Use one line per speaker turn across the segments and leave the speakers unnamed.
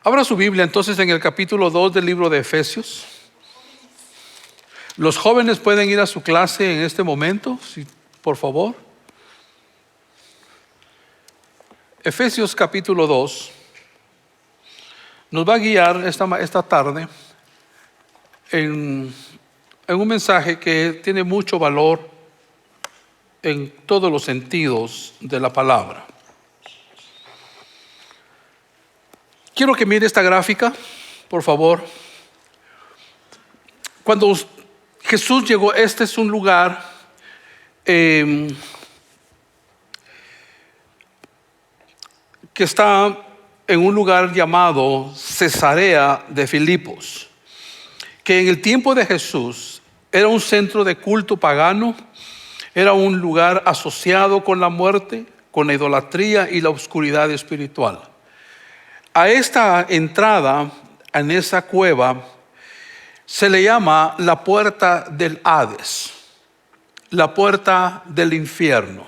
Abra su Biblia entonces en el capítulo 2 del libro de Efesios. Los jóvenes pueden ir a su clase en este momento, por favor. Efesios capítulo 2 nos va a guiar esta tarde en un mensaje que tiene mucho valor en todos los sentidos de la palabra. Quiero que mire esta gráfica, por favor. Cuando Jesús llegó, este es un lugar que está en un lugar llamado Cesarea de Filipos, que en el tiempo de Jesús era un centro de culto pagano, era un lugar asociado con la muerte, con la idolatría y la oscuridad espiritual. A esta entrada, en esa cueva, se le llama la puerta del Hades, la puerta del infierno.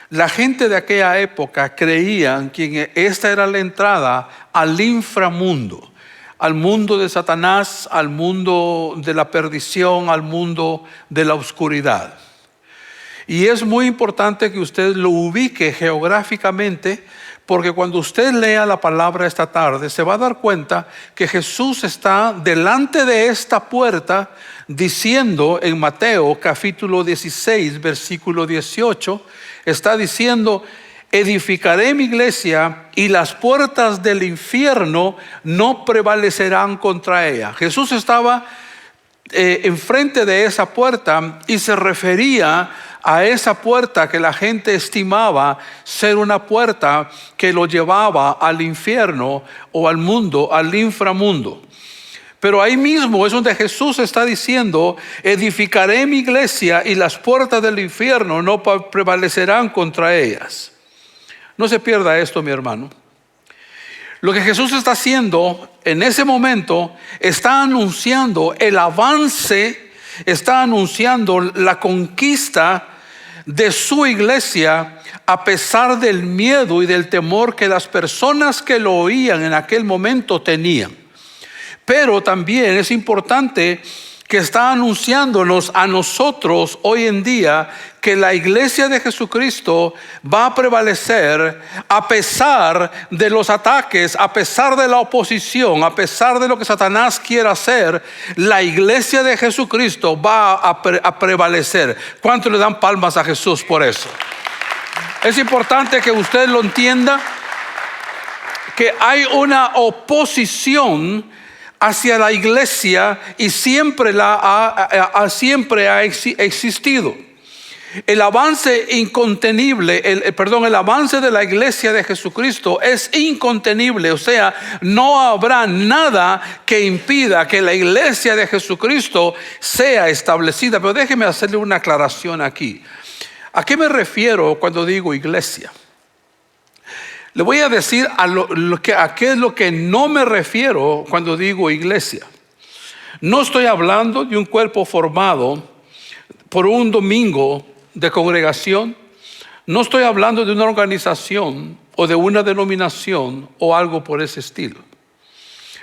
La gente de aquella época creían que esta era la entrada al inframundo, al mundo de Satanás, al mundo de la perdición, al mundo de la oscuridad. Y es muy importante que usted lo ubique geográficamente, porque cuando usted lea la palabra esta tarde, se va a dar cuenta que Jesús está delante de esta puerta diciendo en Mateo capítulo 16, versículo 18, está diciendo: edificaré mi iglesia y las puertas del infierno no prevalecerán contra ella. Jesús estaba enfrente de esa puerta y se refería a esa puerta que la gente estimaba ser una puerta que lo llevaba al infierno o al mundo, al inframundo. Pero ahí mismo es donde Jesús está diciendo: edificaré mi iglesia y las puertas del infierno no prevalecerán contra ellas. No se pierda esto, mi hermano. Lo que Jesús está haciendo en ese momento, está anunciando el avance, está anunciando la conquista de su iglesia, a pesar del miedo y del temor que las personas que lo oían en aquel momento tenían. Pero también es importante que está anunciándonos a nosotros hoy en día que la iglesia de Jesucristo va a prevalecer a pesar de los ataques, a pesar de la oposición, a pesar de lo que Satanás quiera hacer. La iglesia de Jesucristo va a prevalecer. ¿Cuántos le dan palmas a Jesús por eso? Es importante que usted lo entienda, que hay una oposición hacia la iglesia y siempre ha existido. El avance incontenible, el avance de la iglesia de Jesucristo es incontenible. O sea, no habrá nada que impida que la iglesia de Jesucristo sea establecida. Pero déjeme hacerle una aclaración aquí. ¿A qué me refiero cuando digo iglesia? Le voy a decir a qué es lo que no me refiero cuando digo iglesia. No estoy hablando de un cuerpo formado por un domingo de congregación. No estoy hablando de una organización o de una denominación o algo por ese estilo.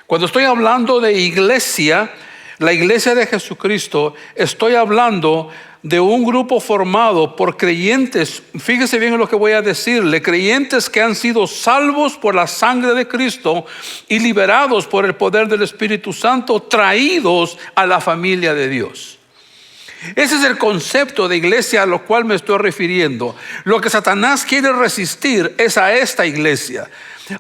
Cuando estoy hablando de iglesia, la iglesia de Jesucristo, estoy hablando de un grupo formado por creyentes. Fíjese bien en lo que voy a decirle: creyentes que han sido salvos por la sangre de Cristo y liberados por el poder del Espíritu Santo, traídos a la familia de Dios. Ese es el concepto de iglesia a lo cual me estoy refiriendo. Lo que Satanás quiere resistir es a esta iglesia.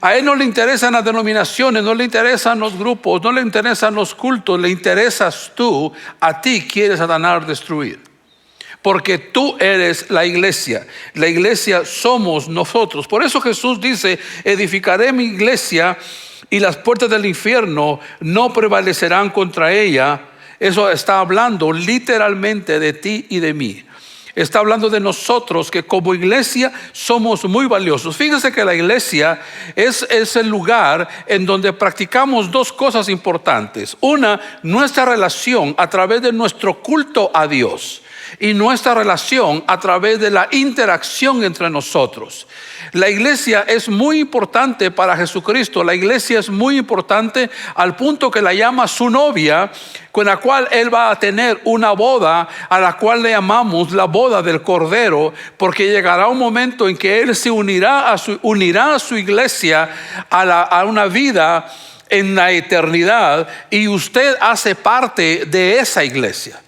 A él no le interesan las denominaciones, no le interesan los grupos, no le interesan los cultos, le interesas tú. A ti quiere Satanás destruir, porque tú eres la iglesia. La iglesia somos nosotros. Por eso Jesús dice: edificaré mi iglesia y las puertas del infierno no prevalecerán contra ella. Eso está hablando literalmente de ti y de mí. Está hablando de nosotros, que como iglesia somos muy valiosos. Fíjense que la iglesia es el lugar en donde practicamos dos cosas importantes. Una, nuestra relación a través de nuestro culto a Dios. y nuestra relación a través de la interacción entre nosotros. La iglesia es muy importante para Jesucristo. La iglesia es muy importante al punto que la llama su novia, con la cual Él va a tener una boda, a la cual le llamamos la boda del Cordero, porque llegará un momento en que Él se unirá a su iglesia a una vida en la eternidad, y usted hace parte de esa iglesia.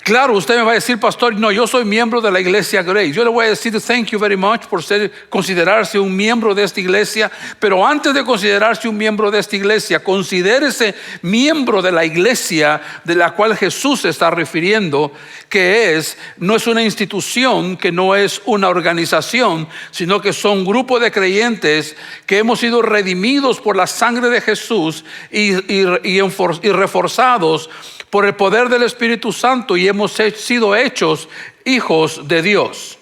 Claro, usted me va a decir, pastor, no, yo soy miembro de la iglesia Grace. Yo le voy a decir, thank you very much por considerarse un miembro de esta iglesia. Pero antes de considerarse un miembro de esta iglesia, considérese miembro de la iglesia de la cual Jesús se está refiriendo, que no es una institución, que no es una organización, sino que son un grupo de creyentes que hemos sido redimidos por la sangre de Jesús y reforzados por el poder del Espíritu Santo, y hemos sido hechos hijos de Dios.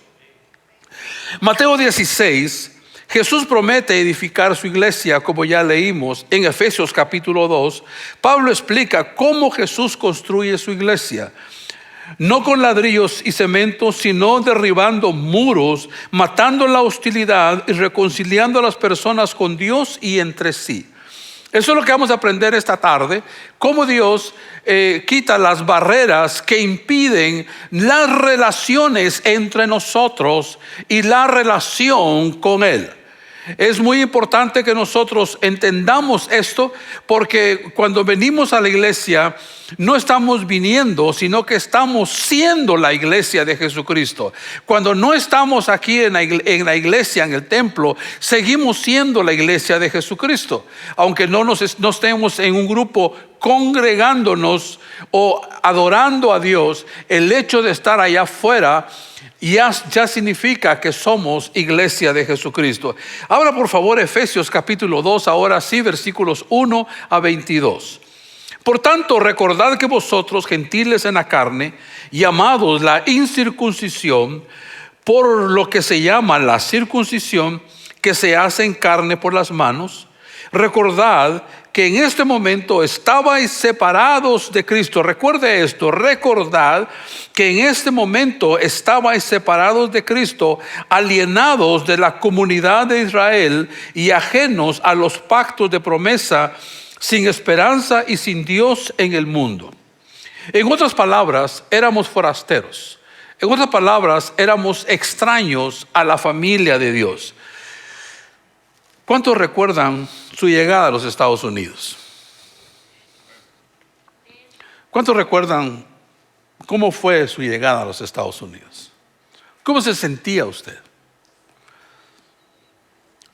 Mateo 16, Jesús promete edificar su iglesia, como ya leímos en Efesios capítulo 2. Pablo explica cómo Jesús construye su iglesia. No con ladrillos y cemento, sino derribando muros, matando la hostilidad y reconciliando a las personas con Dios y entre sí. Eso es lo que vamos a aprender esta tarde, cómo Dios quita las barreras que impiden las relaciones entre nosotros y la relación con Él. Es muy importante que nosotros entendamos esto, porque cuando venimos a la iglesia no estamos viniendo, sino que estamos siendo la iglesia de Jesucristo. Cuando no estamos aquí en la iglesia, en el templo, seguimos siendo la iglesia de Jesucristo. Aunque no estemos en un grupo congregándonos o adorando a Dios, el hecho de estar allá afuera ya significa que somos iglesia de Jesucristo. Ahora, por favor, Efesios capítulo 2, ahora sí, versículos 1 a 22. Por tanto, recordad que vosotros, gentiles en la carne, llamados la incircuncisión, por lo que se llama la circuncisión, que se hace en carne por las manos, recordad que en este momento estabais separados de Cristo. Recuerde esto, recordad que en este momento estabais separados de Cristo, alienados de la comunidad de Israel y ajenos a los pactos de promesa, sin esperanza y sin Dios en el mundo. En otras palabras, éramos forasteros. En otras palabras, éramos extraños a la familia de Dios. ¿Cuántos recuerdan su llegada a los Estados Unidos? ¿Cuántos recuerdan cómo fue su llegada a los Estados Unidos? ¿Cómo se sentía usted?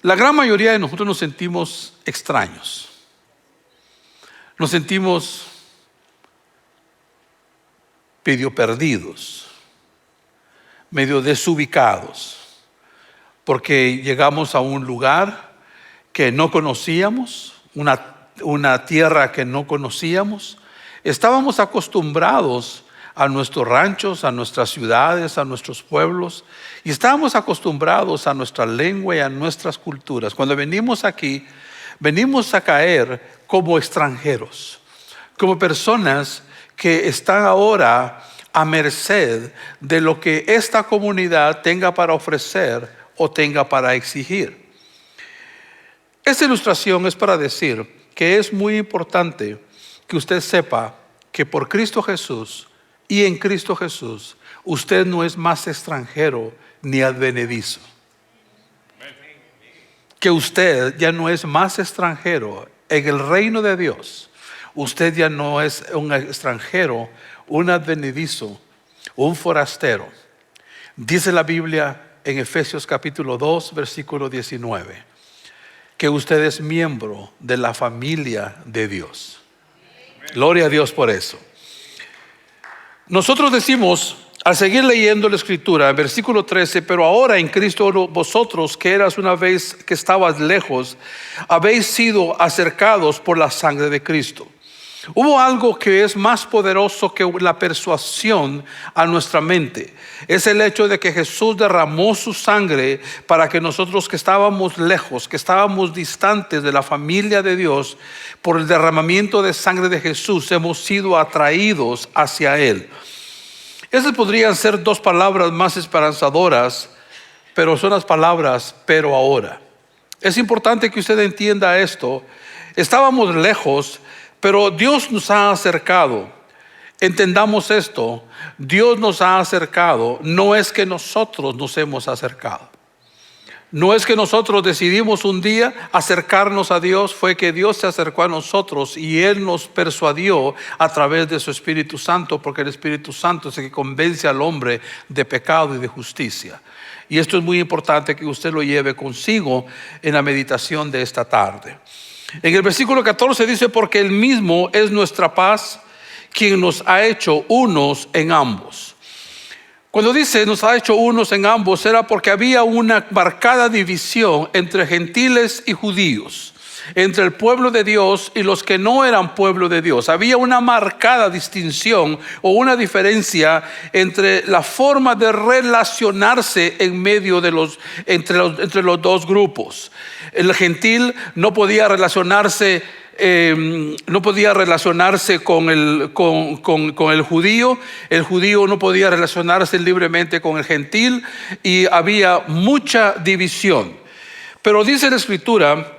La gran mayoría de nosotros nos sentimos extraños. Nos sentimos medio perdidos, medio desubicados, porque llegamos a un lugar que no conocíamos, una tierra que no conocíamos. Estábamos acostumbrados a nuestros ranchos, a nuestras ciudades, a nuestros pueblos, y estábamos acostumbrados a nuestra lengua y a nuestras culturas. Cuando venimos aquí, venimos a caer como extranjeros, como personas que están ahora a merced de lo que esta comunidad tenga para ofrecer o tenga para exigir. Esta ilustración es para decir que es muy importante que usted sepa que por Cristo Jesús y en Cristo Jesús, usted no es más extranjero ni advenedizo. Que usted ya no es más extranjero en el reino de Dios. Usted ya no es un extranjero, un advenedizo, un forastero. Dice la Biblia en Efesios capítulo 2, versículo 19. Que usted es miembro de la familia de Dios. Gloria a Dios por eso. Nosotros decimos, al seguir leyendo la escritura, en versículo 13, pero ahora en Cristo vosotros, que eras una vez que estabas lejos, habéis sido acercados por la sangre de Cristo. Hubo algo que es más poderoso que la persuasión a nuestra mente. Es el hecho de que Jesús derramó su sangre para que nosotros que estábamos lejos, que estábamos distantes de la familia de Dios, por el derramamiento de sangre de Jesús hemos sido atraídos hacia Él. Esas podrían ser dos palabras más esperanzadoras, pero son las palabras pero ahora. Es importante que usted entienda esto. Estábamos lejos, pero Dios nos ha acercado. Entendamos esto. Dios nos ha acercado. No es que nosotros nos hemos acercado. No es que nosotros decidimos un día acercarnos a Dios, fue que Dios se acercó a nosotros y Él nos persuadió a través de su Espíritu Santo, porque el Espíritu Santo es el que convence al hombre de pecado y de justicia. Y esto es muy importante que usted lo lleve consigo en la meditación de esta tarde. En el versículo 14 dice, porque Él mismo es nuestra paz, quien nos ha hecho unos en ambos. Cuando dice nos ha hecho unos en ambos, era porque había una marcada división entre gentiles y judíos, entre el pueblo de Dios y los que no eran pueblo de Dios. Había una marcada distinción o una diferencia entre la forma de relacionarse en medio de entre los dos grupos. El gentil no podía relacionarse con el judío. El judío no podía relacionarse libremente con el gentil, y había mucha división. Pero dice la Escritura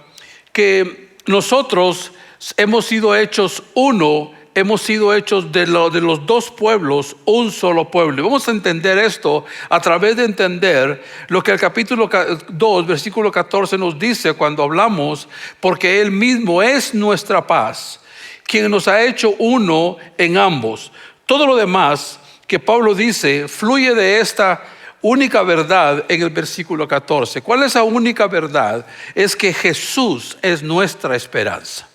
que nosotros hemos sido hechos uno, hemos sido hechos de los dos pueblos, un solo pueblo. Y vamos a entender esto a través de entender lo que el capítulo 2, versículo 14 nos dice cuando hablamos, porque Él mismo es nuestra paz, quien nos ha hecho uno en ambos. Todo lo demás que Pablo dice fluye de esta única verdad en el versículo 14. ¿Cuál es la única verdad? Es que Jesús es nuestra esperanza.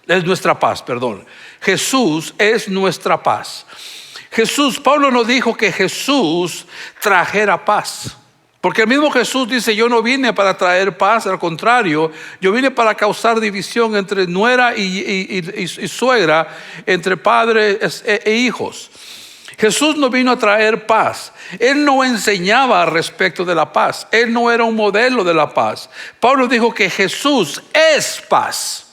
Es nuestra paz, perdón. Jesús es nuestra paz. Pablo no dijo que Jesús trajera paz, porque el mismo Jesús dice, yo no vine para traer paz, al contrario, yo vine para causar división entre nuera y suegra, entre padres e hijos. Jesús no vino a traer paz. Él no enseñaba respecto de la paz. Él no era un modelo de la paz. Pablo dijo que Jesús es paz.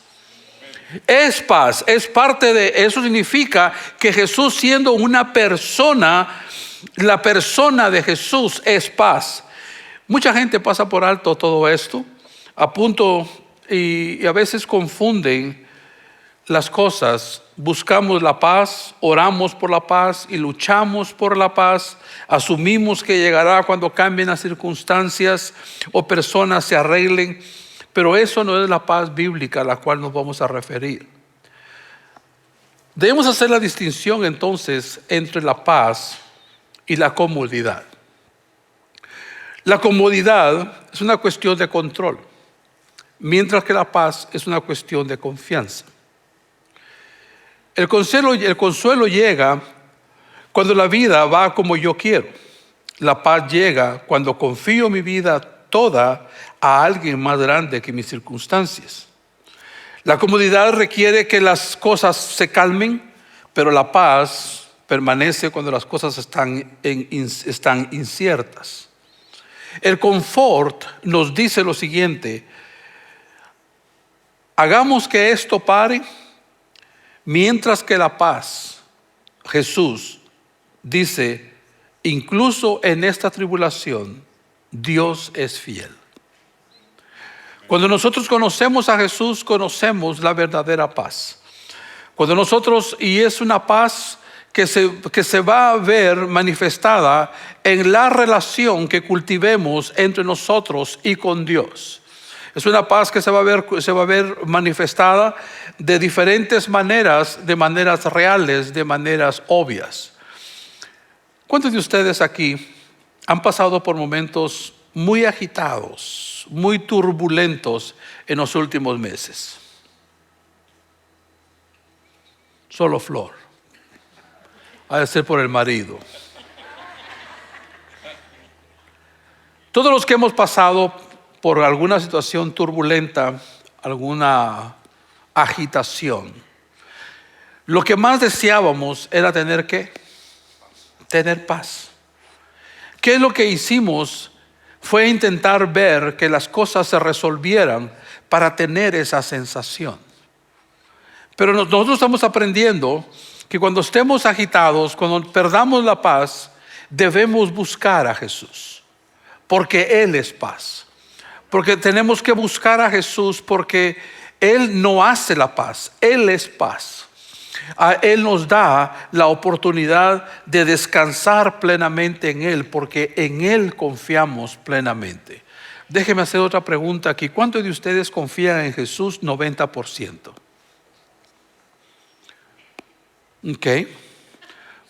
Es paz, es parte de eso. Significa que Jesús, siendo una persona, la persona de Jesús es paz. Mucha gente pasa por alto todo esto, y a veces confunden las cosas. Buscamos la paz, oramos por la paz y luchamos por la paz. Asumimos que llegará cuando cambien las circunstancias o personas se arreglen. Pero eso no es la paz bíblica a la cual nos vamos a referir. Debemos hacer la distinción entonces entre la paz y la comodidad. La comodidad es una cuestión de control, mientras que la paz es una cuestión de confianza. El consuelo llega cuando la vida va como yo quiero. La paz llega cuando confío mi vida toda a alguien más grande que mis circunstancias. La comodidad requiere que las cosas se calmen, pero la paz permanece cuando las cosas están inciertas. El confort nos dice lo siguiente: hagamos que esto pare, mientras que la paz, Jesús dice, incluso en esta tribulación, Dios es fiel. Cuando nosotros conocemos a Jesús, conocemos la verdadera paz. Y es una paz que se va a ver manifestada en la relación que cultivemos entre nosotros y con Dios. Es una paz que se va a ver manifestada de diferentes maneras, de maneras reales, de maneras obvias. ¿Cuántos de ustedes aquí han pasado por momentos muy agitados, muy turbulentos en los últimos meses? Solo Flor. Ha de ser por el marido. Todos los que hemos pasado por alguna situación turbulenta, alguna agitación, lo que más deseábamos era tener paz. ¿Qué es lo que hicimos? Fue intentar ver que las cosas se resolvieran para tener esa sensación. Pero nosotros estamos aprendiendo que cuando estemos agitados, cuando perdamos la paz, debemos buscar a Jesús, porque Él es paz. Porque tenemos que buscar a Jesús porque Él no hace la paz, Él es paz. Él nos da la oportunidad de descansar plenamente en Él, porque en Él confiamos plenamente. Déjeme hacer otra pregunta aquí. ¿Cuántos de ustedes confían en Jesús? 90%. Ok.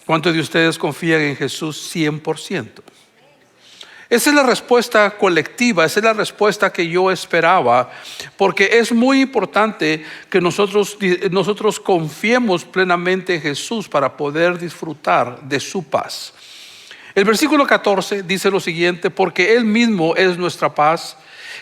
¿Cuántos de ustedes confían en Jesús? 100%. Esa es la respuesta colectiva, esa es la respuesta que yo esperaba, porque es muy importante que nosotros confiemos plenamente en Jesús para poder disfrutar de su paz. El versículo 14 dice lo siguiente: porque Él mismo es nuestra paz,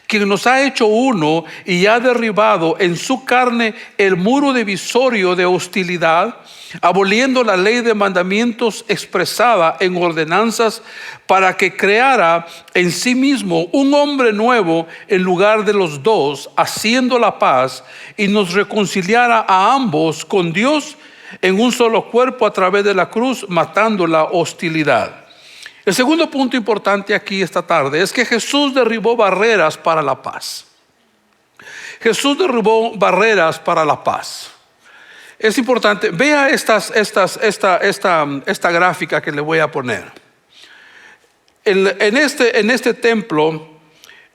quien nos ha hecho uno y ha derribado en su carne el muro divisorio de hostilidad, aboliendo la ley de mandamientos expresada en ordenanzas, para que creara en sí mismo un hombre nuevo en lugar de los dos, haciendo la paz, y nos reconciliara a ambos con Dios en un solo cuerpo a través de la cruz, matando la hostilidad. El segundo punto importante aquí esta tarde es que Jesús derribó barreras para la paz. Jesús derribó barreras para la paz. Es importante, vea esta gráfica que le voy a poner. En este templo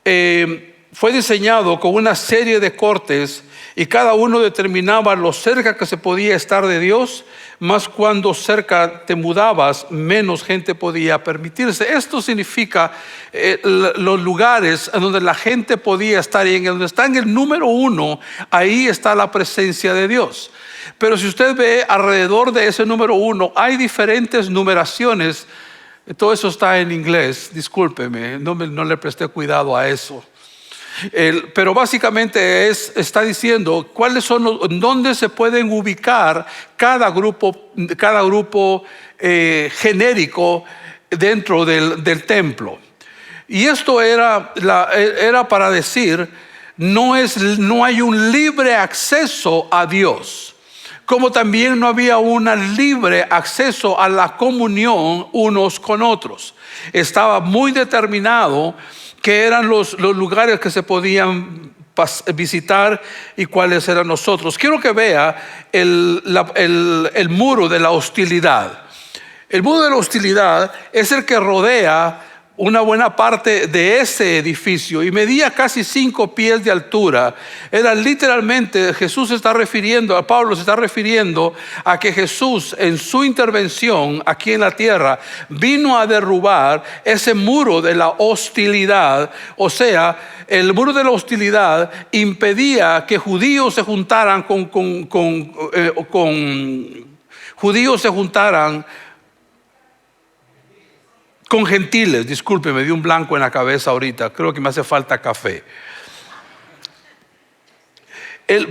fue diseñado con una serie de cortes, y cada uno determinaba lo cerca que se podía estar de Dios, más cuando cerca te mudabas, menos gente podía permitirse. Esto significa los lugares en donde la gente podía estar, y en donde está en el número 1, ahí está la presencia de Dios. Pero si usted ve alrededor de ese número 1, hay diferentes numeraciones. Todo eso está en inglés, discúlpeme, no le presté cuidado a eso. Pero básicamente está diciendo cuáles son dónde se pueden ubicar cada grupo genérico dentro del templo. Y esto era para decir, no hay un libre acceso a Dios, como también no había un libre acceso a la comunión unos con otros. Estaba muy determinado que eran los lugares que se podían visitar y cuáles eran los otros. Quiero que vea el muro de la hostilidad. El muro de la hostilidad es el que rodea una buena parte de ese edificio y medía casi 5 pies de altura. Era literalmente, Pablo se está refiriendo a que Jesús en su intervención aquí en la tierra vino a derrubar ese muro de la hostilidad. O sea, el muro de la hostilidad impedía que judíos se juntaran con gentiles. Disculpe, me dio un blanco en la cabeza ahorita. Creo que me hace falta café.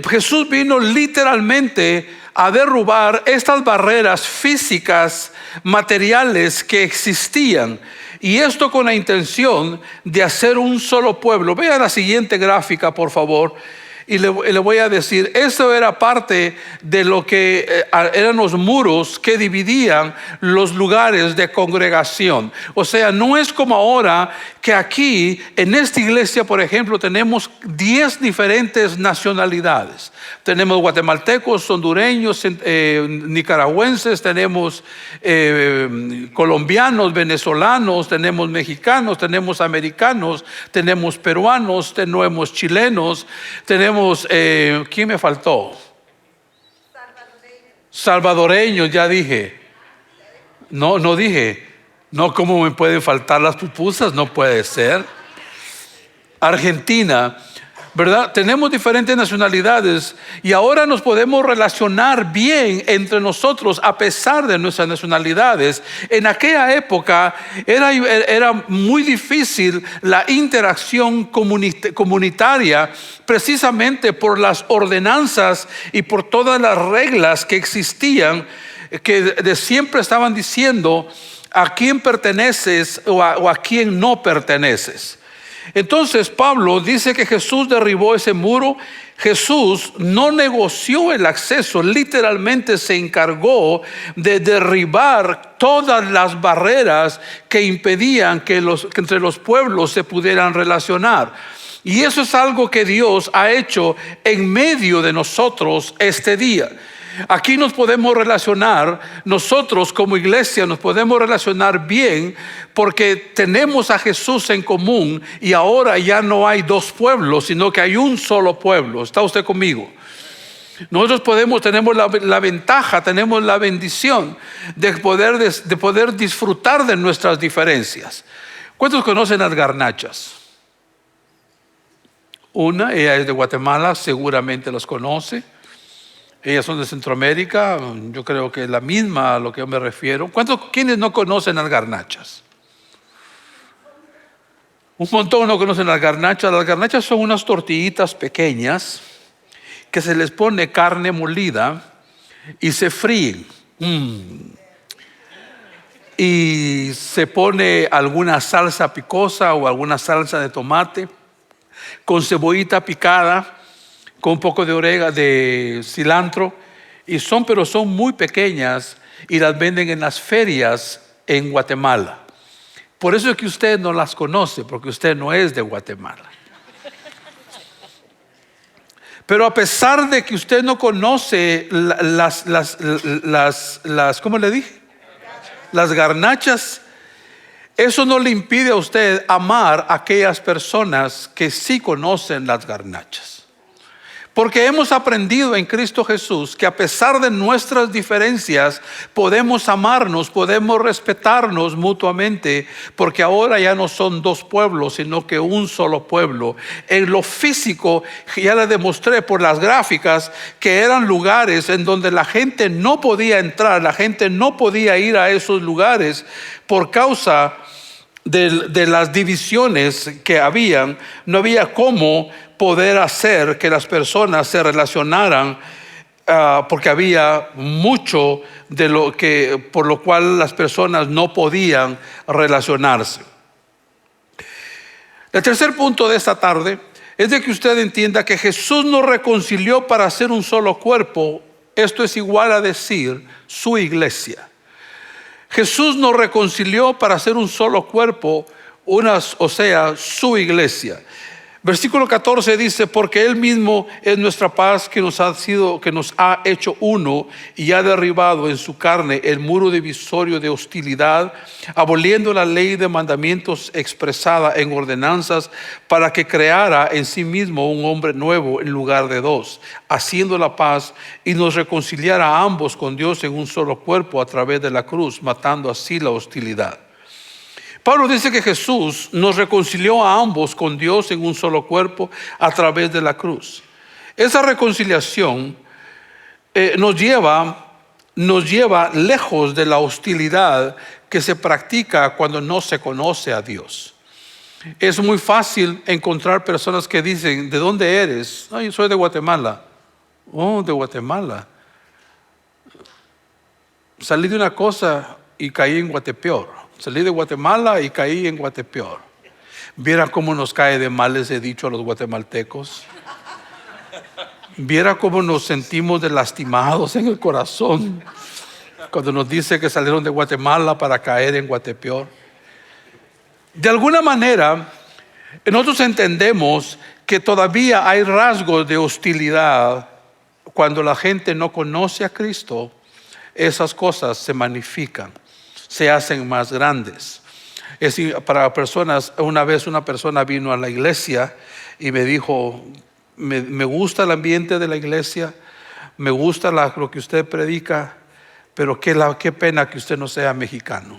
Jesús vino literalmente a derrubar estas barreras físicas, materiales que existían. Y esto con la intención de hacer un solo pueblo. Vea la siguiente gráfica, por favor. Y le voy a decir, esto era parte de lo que eran los muros que dividían los lugares de congregación. O sea, no es como ahora que aquí en esta iglesia, por ejemplo, tenemos 10 diferentes nacionalidades. Tenemos guatemaltecos, hondureños, nicaragüenses, tenemos colombianos, venezolanos, tenemos mexicanos, tenemos americanos, tenemos peruanos, tenemos chilenos, tenemos ¿quién me faltó? Salvadoreños, ya dije. No dije. No, ¿cómo me pueden faltar las pupusas? No puede ser. Argentina, ¿verdad? Tenemos diferentes nacionalidades y ahora nos podemos relacionar bien entre nosotros a pesar de nuestras nacionalidades. En aquella época era muy difícil la interacción comunitaria, precisamente por las ordenanzas y por todas las reglas que existían, que de siempre estaban diciendo a quién perteneces o a quién no perteneces. Entonces Pablo dice que Jesús derribó ese muro. Jesús no negoció el acceso, literalmente se encargó de derribar todas las barreras que impedían que entre los pueblos se pudieran relacionar. Y eso es algo que Dios ha hecho en medio de nosotros este día. Aquí nos podemos relacionar, nosotros como iglesia nos podemos relacionar bien porque tenemos a Jesús en común y ahora ya no hay dos pueblos, sino que hay un solo pueblo. ¿Está usted conmigo? Nosotros tenemos la ventaja, tenemos la bendición de poder disfrutar de nuestras diferencias. ¿Cuántos conocen las garnachas? Ella es de Guatemala, seguramente los conoce. Ellas son de Centroamérica, yo creo que es la misma a lo que yo me refiero. ¿Quiénes no conocen las garnachas? Un montón no conocen las garnachas. Las garnachas son unas tortillitas pequeñas que se les pone carne molida y se fríen. Y se pone alguna salsa picosa o alguna salsa de tomate con cebollita picada, con un poco de orégano, de cilantro, pero son muy pequeñas y las venden en las ferias en Guatemala. Por eso es que usted no las conoce, porque usted no es de Guatemala. Pero a pesar de que usted no conoce ¿cómo le dije? Las garnachas, eso no le impide a usted amar a aquellas personas que sí conocen las garnachas. Porque hemos aprendido en Cristo Jesús que a pesar de nuestras diferencias podemos amarnos, podemos respetarnos mutuamente, porque ahora ya no son dos pueblos, sino que un solo pueblo. En lo físico, ya le demostré por las gráficas que eran lugares en donde la gente no podía entrar, la gente no podía ir a esos lugares por causa de las divisiones que habían. No había cómo poder hacer que las personas se relacionaran porque había mucho por lo cual las personas no podían relacionarse. El tercer punto de esta tarde es de que usted entienda que Jesús nos reconcilió para hacer un solo cuerpo. Esto es igual a decir su iglesia. Jesús nos reconcilió para hacer un solo cuerpo, su iglesia. Versículo 14 dice: porque Él mismo es nuestra paz, que nos ha hecho uno y ha derribado en su carne el muro divisorio de hostilidad, aboliendo la ley de mandamientos expresada en ordenanzas, para que creara en sí mismo un hombre nuevo en lugar de dos, haciendo la paz, y nos reconciliara a ambos con Dios en un solo cuerpo a través de la cruz, matando así la hostilidad. Pablo dice que Jesús nos reconcilió a ambos con Dios en un solo cuerpo a través de la cruz. Esa reconciliación nos lleva lejos de la hostilidad que se practica cuando no se conoce a Dios. Es muy fácil encontrar personas que dicen: ¿de dónde eres? No, yo soy de Guatemala. Oh, de Guatemala. Salí de una cosa y caí en Guatepeor. Salí de Guatemala y caí en Guatepeor. Viera cómo nos cae de mal ese dicho a los guatemaltecos. Viera cómo nos sentimos lastimados en el corazón cuando nos dice que salieron de Guatemala para caer en Guatepeor. De alguna manera, nosotros entendemos que todavía hay rasgos de hostilidad cuando la gente no conoce a Cristo. Esas cosas se magnifican, se hacen más grandes. Para personas, una vez una persona vino a la iglesia y me dijo: me gusta el ambiente de la iglesia, me gusta lo que usted predica, pero qué pena que usted no sea mexicano.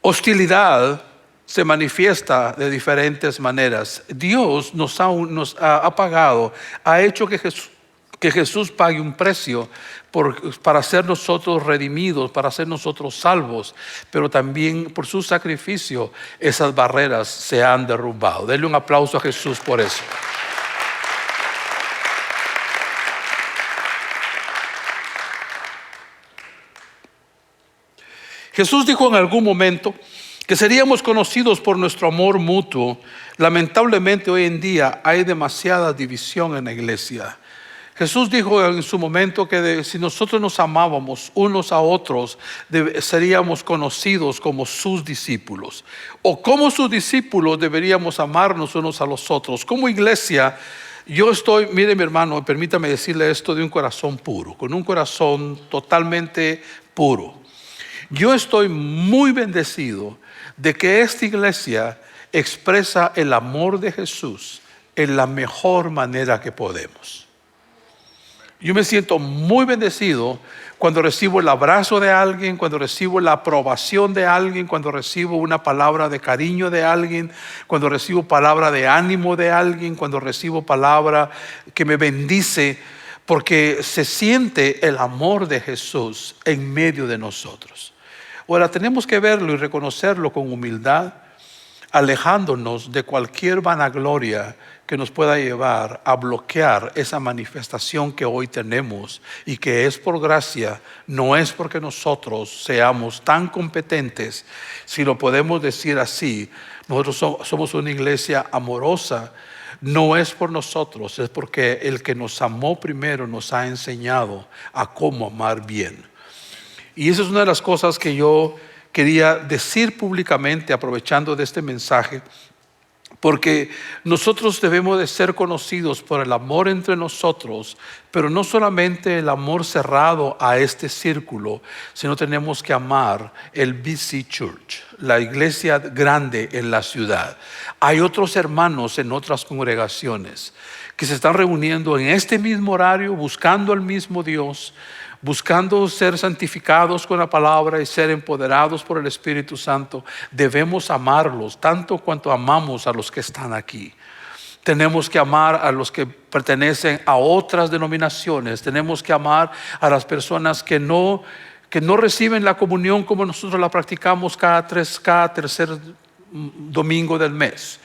Hostilidad se manifiesta de diferentes maneras. Dios nos ha pagado, ha hecho que Jesús pague un precio para ser nosotros redimidos, para ser nosotros salvos, pero también por su sacrificio esas barreras se han derrumbado. Denle un aplauso a Jesús por eso. Jesús dijo en algún momento que seríamos conocidos por nuestro amor mutuo. Lamentablemente hoy en día hay demasiada división en la iglesia. Jesús dijo en su momento que si nosotros nos amábamos unos a otros, seríamos conocidos como sus discípulos. O como sus discípulos deberíamos amarnos unos a los otros. Como iglesia, mire mi hermano, permítame decirle esto de un corazón puro, con un corazón totalmente puro. Yo estoy muy bendecido de que esta iglesia expresa el amor de Jesús en la mejor manera que podemos. Yo me siento muy bendecido cuando recibo el abrazo de alguien, cuando recibo la aprobación de alguien, cuando recibo una palabra de cariño de alguien, cuando recibo palabra de ánimo de alguien, cuando recibo palabra que me bendice, porque se siente el amor de Jesús en medio de nosotros. Ahora tenemos que verlo y reconocerlo con humildad, alejándonos de cualquier vanagloria que nos pueda llevar a bloquear esa manifestación que hoy tenemos y que es por gracia, no es porque nosotros seamos tan competentes. Si lo podemos decir así, nosotros somos una iglesia amorosa, no es por nosotros, es porque el que nos amó primero nos ha enseñado a cómo amar bien. Y esa es una de las cosas que yo quería decir públicamente, aprovechando de este mensaje, porque nosotros debemos de ser conocidos por el amor entre nosotros, pero no solamente el amor cerrado a este círculo, sino tenemos que amar el BC Church, la iglesia grande en la ciudad. Hay otros hermanos en otras congregaciones que se están reuniendo en este mismo horario, buscando al mismo Dios, buscando ser santificados con la palabra y ser empoderados por el Espíritu Santo. Debemos amarlos tanto cuanto amamos a los que están aquí. Tenemos que amar a los que pertenecen a otras denominaciones. Tenemos que amar a las personas que no reciben la comunión como nosotros la practicamos cada tercer domingo del mes.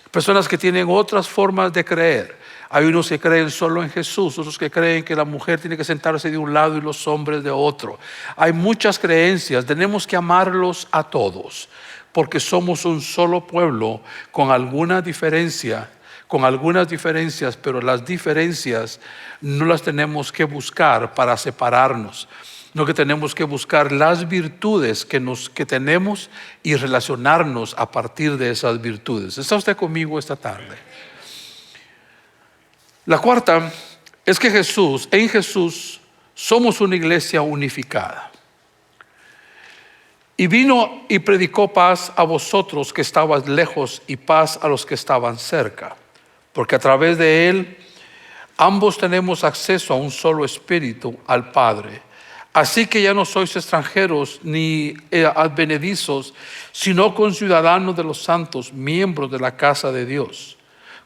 Personas que tienen otras formas de creer. Hay unos que creen solo en Jesús, otros que creen que la mujer tiene que sentarse de un lado y los hombres de otro. Hay muchas creencias, tenemos que amarlos a todos, porque somos un solo pueblo con algunas diferencias, pero las diferencias no las tenemos que buscar para separarnos. No, que tenemos que buscar las virtudes que tenemos y relacionarnos a partir de esas virtudes. ¿Está usted conmigo esta tarde? La cuarta es que en Jesús somos una iglesia unificada. Y vino y predicó paz a vosotros que estabais lejos y paz a los que estaban cerca, porque a través de él ambos tenemos acceso a un solo espíritu, al Padre. Así que ya no sois extranjeros ni advenedizos, sino conciudadanos de los santos, miembros de la casa de Dios,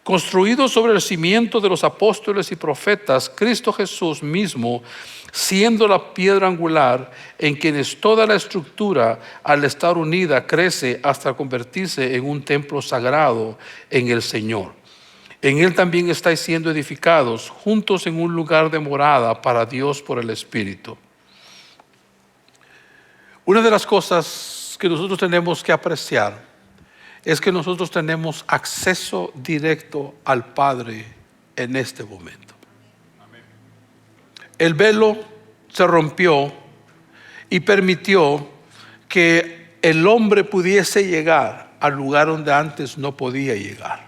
construidos sobre el cimiento de los apóstoles y profetas, Cristo Jesús mismo, siendo la piedra angular, en quienes toda la estructura, al estar unida, crece hasta convertirse en un templo sagrado en el Señor. En él también estáis siendo edificados, juntos en un lugar de morada para Dios por el Espíritu. Una de las cosas que nosotros tenemos que apreciar es que nosotros tenemos acceso directo al Padre en este momento. El velo se rompió y permitió que el hombre pudiese llegar al lugar donde antes no podía llegar.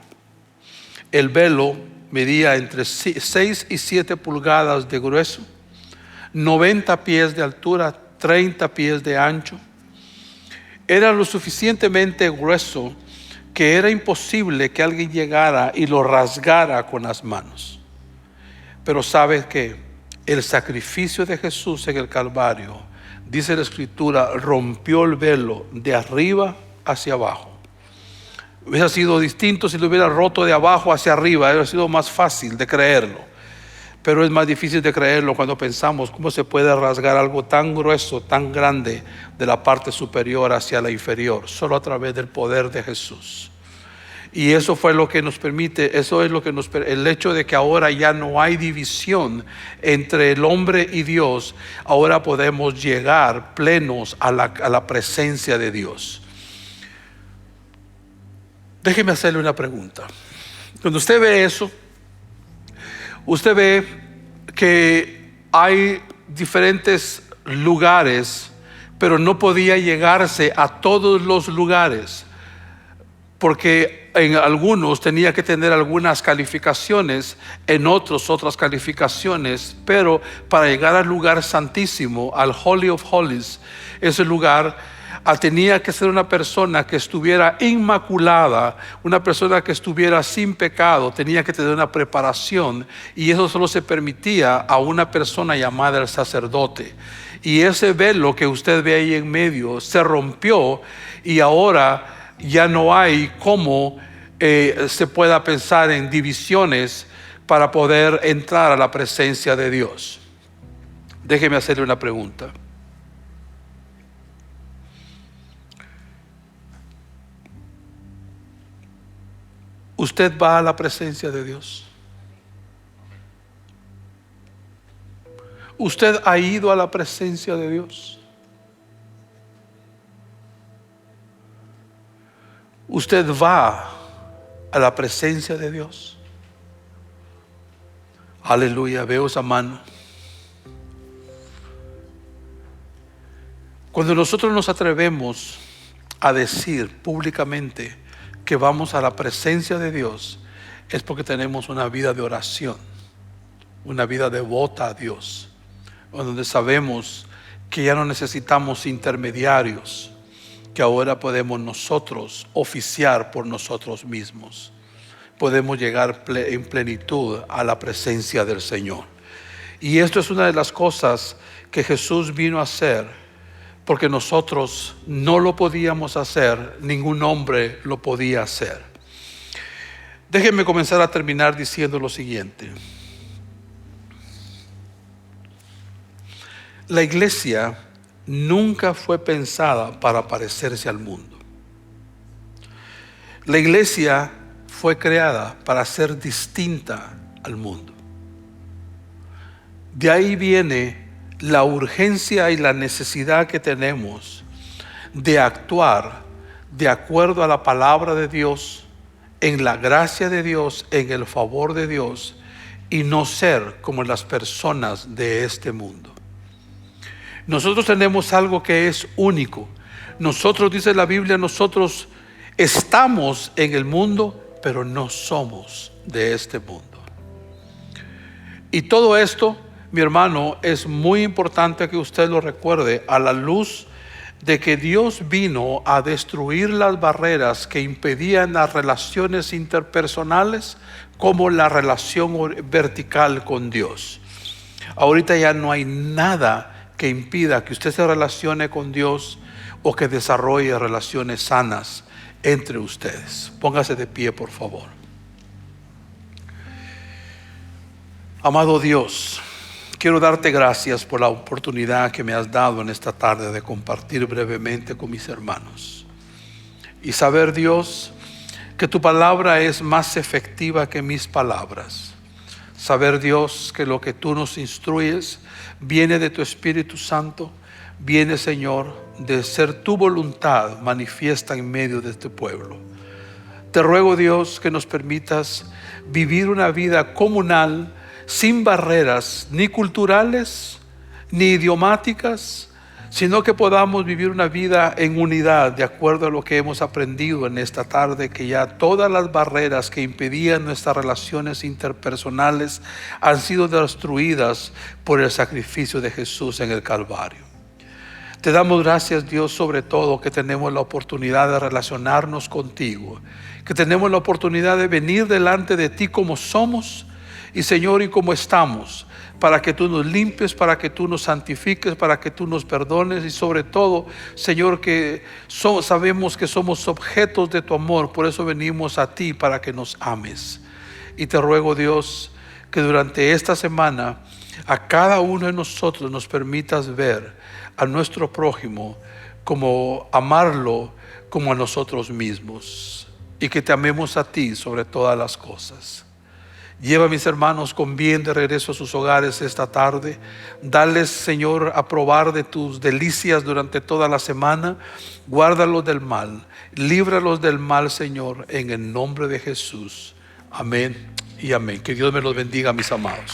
El velo medía entre 6 y 7 pulgadas de grueso, 90 pies de altura, 30 pies de ancho. Era lo suficientemente grueso que era imposible que alguien llegara y lo rasgara con las manos. Pero ¿sabes qué? El sacrificio de Jesús en el Calvario, dice la Escritura, rompió el velo de arriba hacia abajo. Hubiera sido distinto si lo hubiera roto de abajo hacia arriba, hubiera sido más fácil de creerlo. Pero es más difícil de creerlo cuando pensamos cómo se puede rasgar algo tan grueso, tan grande, de la parte superior hacia la inferior, solo a través del poder de Jesús. Y eso fue lo que nos permite, el hecho de que ahora ya no hay división entre el hombre y Dios. Ahora podemos llegar plenos a la presencia de Dios. Déjeme hacerle una pregunta. Cuando usted ve eso, usted ve que hay diferentes lugares, pero no podía llegarse a todos los lugares, porque en algunos tenía que tener algunas calificaciones, en otros otras calificaciones, pero para llegar al lugar santísimo, al Holy of Holies, ese lugar, tenía que ser una persona que estuviera inmaculada, una persona que estuviera sin pecado, tenía que tener una preparación, y eso solo se permitía a una persona llamada el sacerdote. Y ese velo que usted ve ahí en medio se rompió, y ahora ya no hay cómo se pueda pensar en divisiones para poder entrar a la presencia de Dios. Déjeme hacerle una pregunta. ¿Usted va a la presencia de Dios? ¿Usted ha ido a la presencia de Dios? ¿Usted va a la presencia de Dios? Aleluya, veo esa mano. Cuando nosotros nos atrevemos a decir públicamente que vamos a la presencia de Dios, es porque tenemos una vida de oración, una vida devota a Dios, donde sabemos que ya no necesitamos intermediarios, que ahora podemos nosotros oficiar por nosotros mismos. Podemos llegar en plenitud a la presencia del Señor. Y esto es una de las cosas que Jesús vino a hacer, porque nosotros no lo podíamos hacer, ningún hombre lo podía hacer. Déjenme comenzar a terminar diciendo lo siguiente. La iglesia nunca fue pensada para parecerse al mundo. La iglesia fue creada para ser distinta al mundo. De ahí viene la urgencia y la necesidad que tenemos de actuar de acuerdo a la palabra de Dios, en la gracia de Dios, en el favor de Dios, y no ser como las personas de este mundo. Nosotros tenemos algo que es único. Nosotros, dice la Biblia, nosotros estamos en el mundo, pero no somos de este mundo. Y todo esto, mi hermano, es muy importante que usted lo recuerde a la luz de que Dios vino a destruir las barreras que impedían las relaciones interpersonales, como la relación vertical con Dios. Ahorita ya no hay nada que impida que usted se relacione con Dios o que desarrolle relaciones sanas entre ustedes. Póngase de pie, por favor. Amado Dios, quiero darte gracias por la oportunidad que me has dado en esta tarde de compartir brevemente con mis hermanos y saber, Dios, que tu palabra es más efectiva que mis palabras. Saber, Dios, que lo que tú nos instruyes viene de tu Espíritu Santo, viene, Señor, de ser tu voluntad manifiesta en medio de este pueblo. Te ruego, Dios, que nos permitas vivir una vida comunal, sin barreras ni culturales ni idiomáticas, sino que podamos vivir una vida en unidad, de acuerdo a lo que hemos aprendido en esta tarde, que ya todas las barreras que impedían nuestras relaciones interpersonales han sido destruidas por el sacrificio de Jesús en el Calvario. Te damos gracias, Dios, sobre todo que tenemos la oportunidad de relacionarnos contigo, que tenemos la oportunidad de venir delante de ti como somos y, Señor, y como estamos, para que tú nos limpies, para que tú nos santifiques, para que tú nos perdones, y sobre todo, Señor, que sabemos que somos objetos de tu amor, por eso venimos a ti, para que nos ames. Y te ruego, Dios, que durante esta semana a cada uno de nosotros nos permitas ver a nuestro prójimo como amarlo como a nosotros mismos, y que te amemos a ti sobre todas las cosas. Lleva a mis hermanos con bien de regreso a sus hogares esta tarde. Dales, Señor, a probar de tus delicias durante toda la semana. Guárdalos del mal. Líbralos del mal, Señor, en el nombre de Jesús. Amén y amén. Que Dios me los bendiga, mis amados.